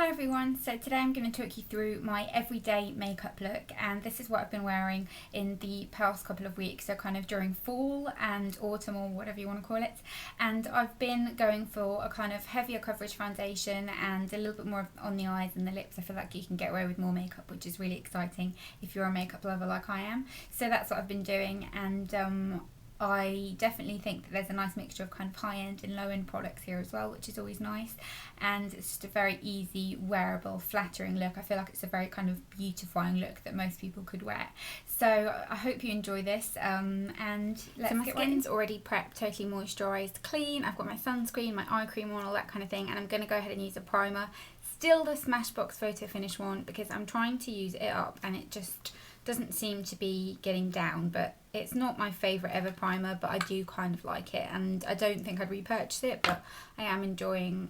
Hi everyone, so today I'm going to talk you through my everyday makeup look, and this is what I've been wearing in the past couple of weeks, so kind of during fall and autumn or whatever you want to call it. And I've been going for a kind of heavier coverage foundation and a little bit more on the eyes and the lips. I feel like you can get away with more makeup, which is really exciting if you're a makeup lover like I am. So that's what I've been doing, and I definitely think that there's a nice mixture of kind of high-end and low-end products here as well, which is always nice. And it's just a very easy, wearable, flattering look. I feel like it's a very kind of beautifying look that most people could wear. So I hope you enjoy this, and let's my get skin's already prepped, totally moisturised, clean. I've got my sunscreen, my eye cream on, all that kind of thing, and I'm going to go ahead and use a primer. Still the Smashbox Photo Finish one, because I'm trying to use it up and it just doesn't seem to be getting down, but it's not my favourite ever primer, but I do kind of like it, and I don't think I'd repurchase it, but I am enjoying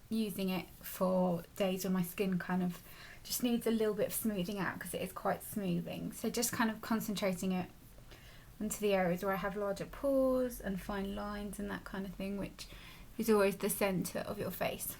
using it for days when my skin kind of just needs a little bit of smoothing out, because it is quite smoothing. So just kind of concentrating it onto the areas where I have larger pores and fine lines and that kind of thing, which is always the centre of your face.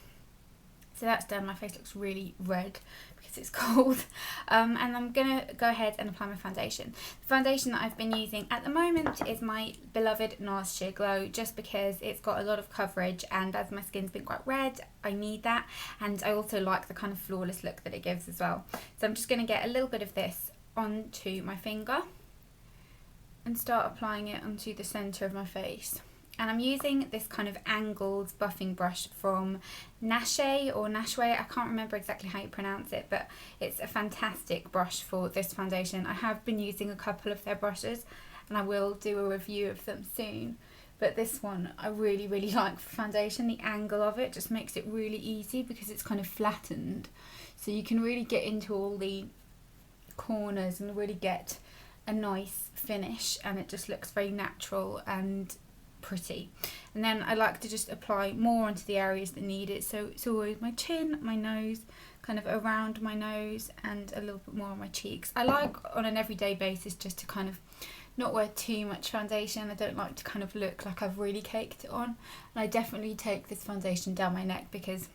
So that's done. My face looks really red because it's cold. And I'm going to go ahead and apply my foundation. The foundation that I've been using at the moment is my beloved NARS Sheer Glow, just because it's got a lot of coverage, and as my skin's been quite red, I need that. And I also like the kind of flawless look that it gives as well. So I'm just going to get a little bit of this onto my finger and start applying it onto the centre of my face. And I'm using this kind of angled buffing brush from Nashe or Nashway. I can't remember exactly how you pronounce it, but it's a fantastic brush for this foundation. I have been using a couple of their brushes, and I will do a review of them soon. But this one I really, really like for foundation. The angle of it just makes it really easy because it's kind of flattened. So you can really get into all the corners and really get a nice finish, and it just looks very natural and pretty. And then I like to just apply more onto the areas that need it, so it's always my chin, my nose, kind of around my nose, and a little bit more on my cheeks. I like on an everyday basis just to kind of not wear too much foundation. I don't like to kind of look like I've really caked it on, and I definitely take this foundation down my neck because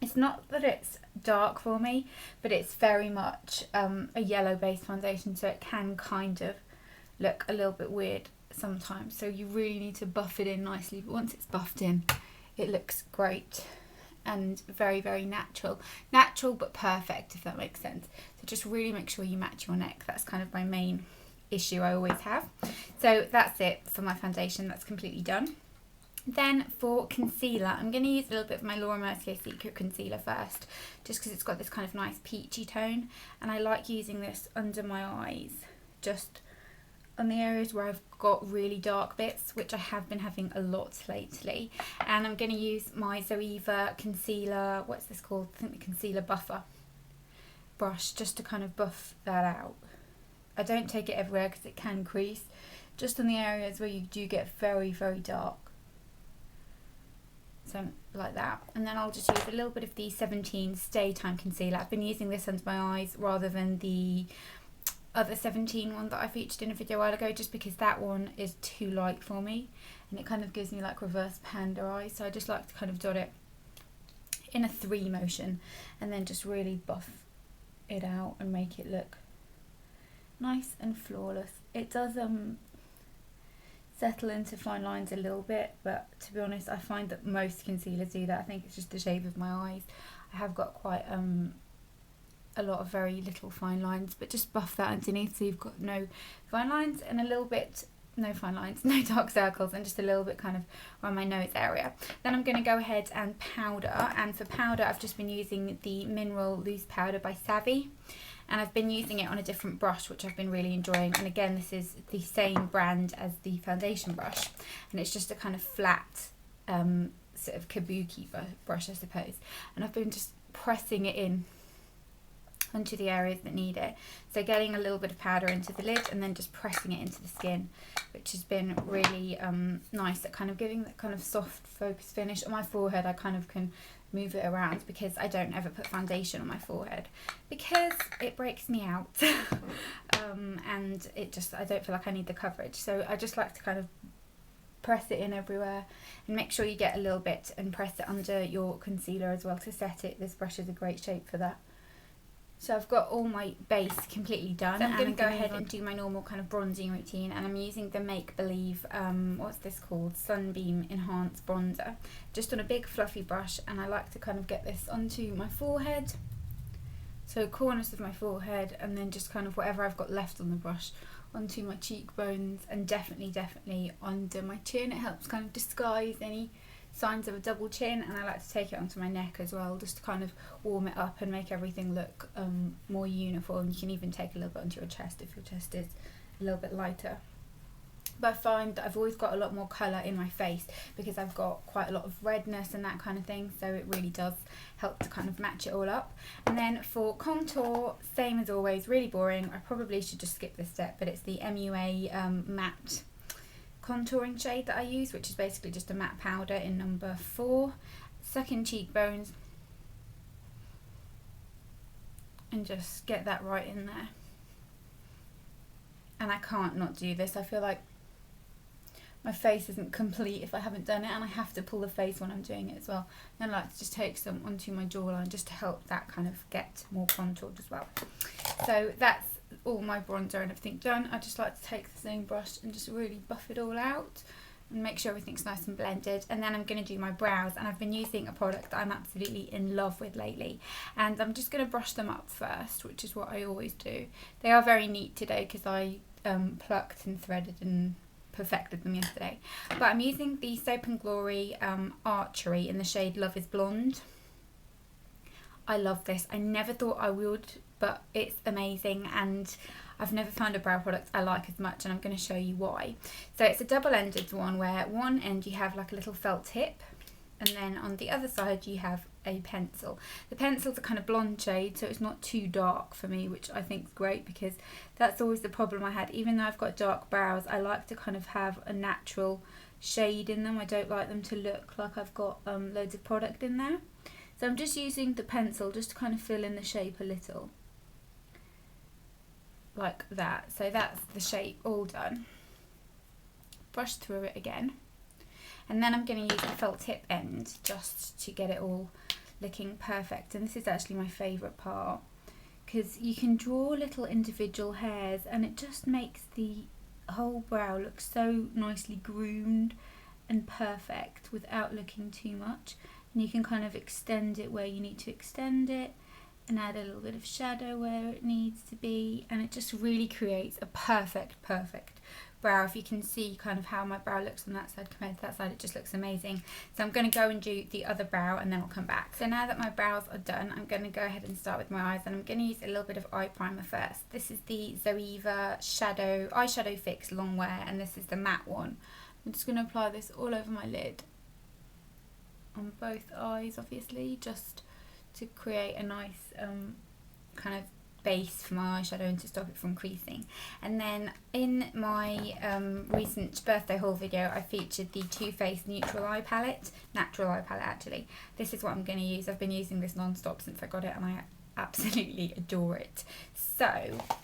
it's not that it's dark for me, but it's very much a yellow based foundation, so it can kind of look a little bit weird sometimes, so you really need to buff it in nicely. But once it's buffed in, it looks great and very, very natural but perfect, if that makes sense. So just really make sure you match your neck. That's kind of my main issue I always have. So that's it for my foundation. That's completely done. Then for concealer, I'm going to use a little bit of my Laura Mercier Secret Concealer first, just because it's got this kind of nice peachy tone, and I like using this under my eyes, just on the areas where I've got really dark bits, which I have been having a lot lately. And I'm going to use my Zoeva concealer, what's this called? I think the concealer buffer brush, just to kind of buff that out. I don't take it everywhere because it can crease, just on the areas where you do get very, very dark. So like that. And then I'll just use a little bit of the 17 Stay Time Concealer. I've been using this under my eyes rather than the other 17 one that I featured in a video a while ago, just because that one is too light for me and it kind of gives me like reverse panda eyes. So I just like to kind of dot it in a 3 motion and then just really buff it out and make it look nice and flawless. It does settle into fine lines a little bit, but to be honest, I find that most concealers do that. I think it's just the shape of my eyes. I have got quite a lot of very little fine lines, but just buff that underneath so you've got no fine lines and a little bit, no fine lines, no dark circles, and just a little bit kind of around my nose area. Then I'm going to go ahead and powder, and for powder I've just been using the Mineral Loose Powder by Savvy, and I've been using it on a different brush which I've been really enjoying. And again, this is the same brand as the foundation brush, and it's just a kind of flat sort of kabuki brush, I suppose, and I've been just pressing it in onto the areas that need it. So getting a little bit of powder into the lid and then just pressing it into the skin, which has been really nice at kind of giving that kind of soft focus finish. On my forehead I kind of can move it around because I don't ever put foundation on my forehead because it breaks me out and it just, I don't feel like I need the coverage, so I just like to kind of press it in everywhere, and make sure you get a little bit and press it under your concealer as well to set it. This brush is a great shape for that. So I've got all my base completely done. So I'm going to go ahead and do my normal kind of bronzing routine, and I'm using the Make Believe, what's this called? Sunbeam Enhanced Bronzer, just on a big fluffy brush, and I like to kind of get this onto my forehead. So corners of my forehead, and then just kind of whatever I've got left on the brush onto my cheekbones, and definitely under my chin. It helps kind of disguise any signs of a double chin, and I like to take it onto my neck as well, just to kind of warm it up and make everything look more uniform. You can even take a little bit onto your chest if your chest is a little bit lighter. But I find that I've always got a lot more colour in my face because I've got quite a lot of redness and that kind of thing, so it really does help to kind of match it all up. And then for contour, same as always, really boring. I probably should just skip this step, but it's the MUA matte contouring shade that I use, which is basically just a matte powder in number 4. Suck in cheekbones and just get that right in there. And I can't not do this. I feel like my face isn't complete if I haven't done it, and I have to pull the face when I'm doing it as well. And I like to just take some onto my jawline just to help that kind of get more contoured as well. So that's all my bronzer and everything done. I just like to take the same brush and just really buff it all out and make sure everything's nice and blended. And then I'm going to do my brows, and I've been using a product that I'm absolutely in love with lately, and I'm just going to brush them up first, which is what I always do. They are very neat today because I plucked and threaded and perfected them yesterday, but I'm using the Soap & Glory Archery in the shade Love is Blonde. I love this. I never thought I would, but it's amazing, and I've never found a brow product I like as much, and I'm going to show you why. So it's a double-ended one where at one end you have like a little felt tip, and then on the other side you have a pencil. The pencil's a kind of blonde shade, so it's not too dark for me, which I think is great because that's always the problem I had. Even though I've got dark brows, I like to kind of have a natural shade in them. I don't like them to look like I've got loads of product in there. So I'm just using the pencil just to kind of fill in the shape a little, like that. So that's the shape all done. Brush through it again. And then I'm going to use the felt tip end just to get it all looking perfect. And this is actually my favourite part because you can draw little individual hairs and it just makes the whole brow look so nicely groomed and perfect without looking too much. And you can kind of extend it where you need to extend it and add a little bit of shadow where it needs to be, and it just really creates a perfect brow. If you can see kind of how my brow looks on that side compared to that side, it just looks amazing. So I'm going to go and do the other brow and then I'll come back. So now that my brows are done, I'm going to go ahead and start with my eyes, and I'm going to use a little bit of eye primer first. This is the Zoeva Eyeshadow Fix Longwear, and this is the matte one. I'm just going to apply this all over my lid on both eyes, obviously, just to create a nice kind of base for my eyeshadow and to stop it from creasing. And then in my recent birthday haul video, I featured the Too Faced Natural Eye Palette actually. This is what I'm going to use. I've been using this non-stop since I got it and I absolutely adore it. So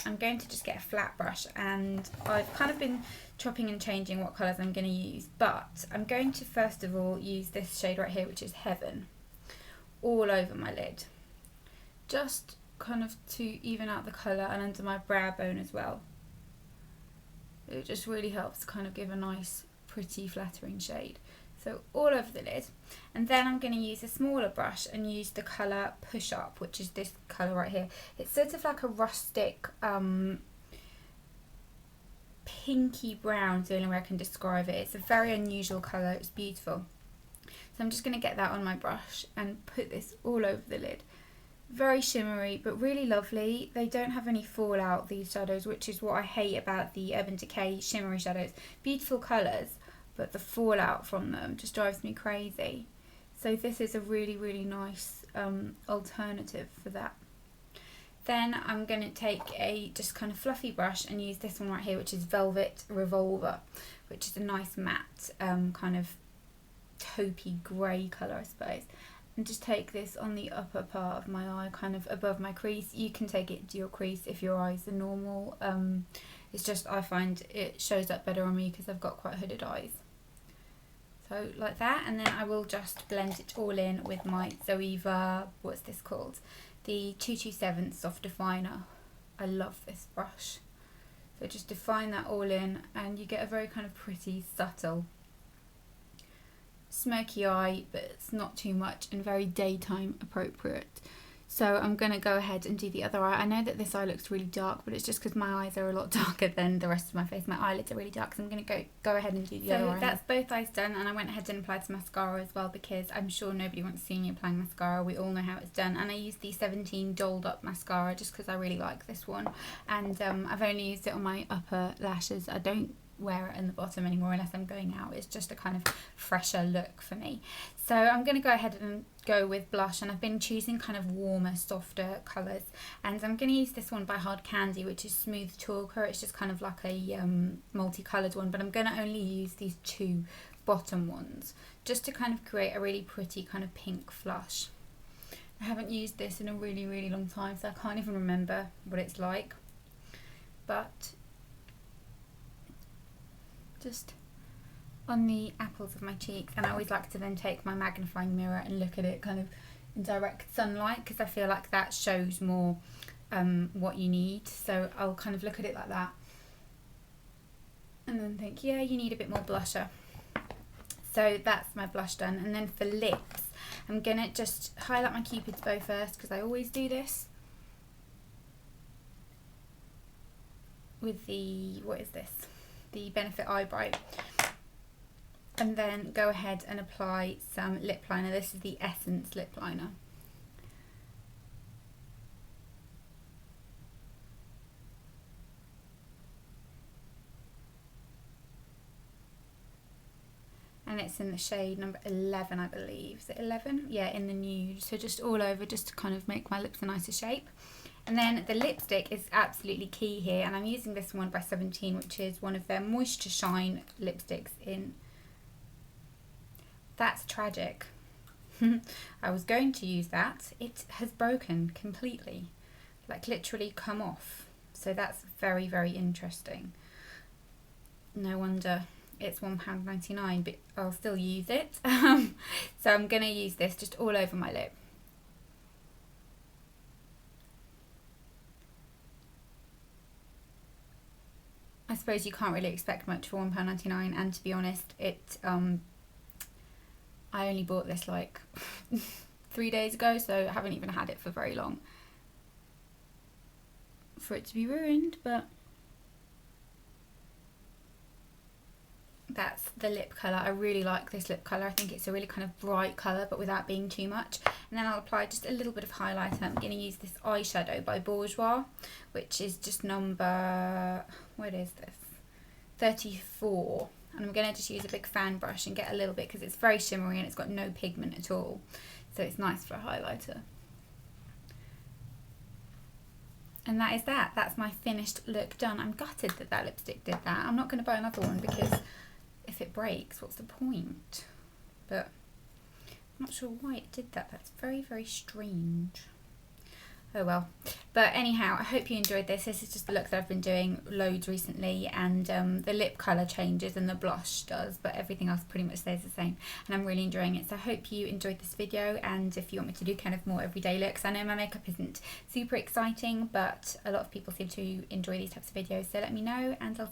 I'm going to just get a flat brush, and I've kind of been chopping and changing what colours I'm going to use, but I'm going to first of all use this shade right here, which is Heaven, all over my lid, just kind of to even out the colour, and under my brow bone as well. It just really helps to kind of give a nice pretty flattering shade. So all over the lid, and then I'm going to use a smaller brush and use the colour Push Up, which is this colour right here. It's sort of like a rustic pinky brown, is the only way I can describe it. It's a very unusual colour, it's beautiful. So I'm just going to get that on my brush and put this all over the lid. Very shimmery but really lovely. They don't have any fallout, these shadows, which is what I hate about the Urban Decay shimmery shadows. Beautiful colours, but the fallout from them just drives me crazy. So this is a really nice alternative for that. Then I'm going to take a just kind of fluffy brush and use this one right here, which is Velvet Revolver, which is a nice matte kind of taupey grey colour, I suppose. And just take this on the upper part of my eye, kind of above my crease. You can take it to your crease if your eyes are normal. It's just I find it shows up better on me because I've got quite hooded eyes. So like that, and then I will just blend it all in with my Zoeva, what's this called? The 227 Soft Definer. I love this brush. So just define that all in and you get a very kind of pretty, subtle, smoky eye, but it's not too much and very daytime appropriate. So I'm going to go ahead and do the other eye. I know that this eye looks really dark, but it's just because my eyes are a lot darker than the rest of my face. My eyelids are really dark, so I'm going to go ahead and do the other eye. So that's both eyes done, and I went ahead and applied some mascara as well because I'm sure nobody wants to see me applying mascara. We all know how it's done. And I used the 17 Dolled Up mascara just because I really like this one. And I've only used it on my upper lashes. I don't wear it in the bottom anymore unless I'm going out. It's just a kind of fresher look for me. So I'm going to go ahead and go with blush, and I've been choosing kind of warmer, softer colours, and I'm going to use this one by Hard Candy, which is Smooth Talker. It's just kind of like a multicoloured one, but I'm going to only use these two bottom ones just to kind of create a really pretty kind of pink flush. I haven't used this in a really long time, so I can't even remember what it's like, but just on the apples of my cheeks. And I always like to then take my magnifying mirror and look at it kind of in direct sunlight, because I feel like that shows more what you need. So I'll kind of look at it like that and then think, yeah, you need a bit more blusher. So that's my blush done. And then for lips, I'm gonna just highlight my Cupid's bow first, because I always do this with the, what is this? The Benefit Eye Bright. And then go ahead and apply some lip liner. This is the Essence lip liner. And it's in the shade number 11, I believe. Is it 11? Yeah, in the nude. So just all over, just to kind of make my lips a nicer shape. And then the lipstick is absolutely key here, and I'm using this one by 17, which is one of their Moisture Shine lipsticks in That's Tragic. I was going to use that. It has broken completely, like literally come off. So that's very interesting. No wonder it's £1.99, but I'll still use it. So I'm going to use this just all over my lip. I suppose you can't really expect much for £1.99, and to be honest, it I only bought this like 3 days ago, so I haven't even had it for very long for it to be ruined. But that's the lip colour. I really like this lip colour. I think it's a really kind of bright colour, but without being too much. And then I'll apply just a little bit of highlighter. I'm going to use this eyeshadow by Bourjois, which is just number, what is this? 34. And I'm going to just use a big fan brush and get a little bit, because it's very shimmery and it's got no pigment at all. So it's nice for a highlighter. And that is that. That's my finished look done. I'm gutted that that lipstick did that. I'm not going to buy another one, because if it breaks, what's the point? But I'm not sure why it did that. That's very strange. Oh well. But anyhow, I hope you enjoyed this. This is just the look that I've been doing loads recently, and the lip colour changes and the blush does, but everything else pretty much stays the same, and I'm really enjoying it. So I hope you enjoyed this video, and if you want me to do kind of more everyday looks, I know my makeup isn't super exciting, but a lot of people seem to enjoy these types of videos, so let me know, and I'll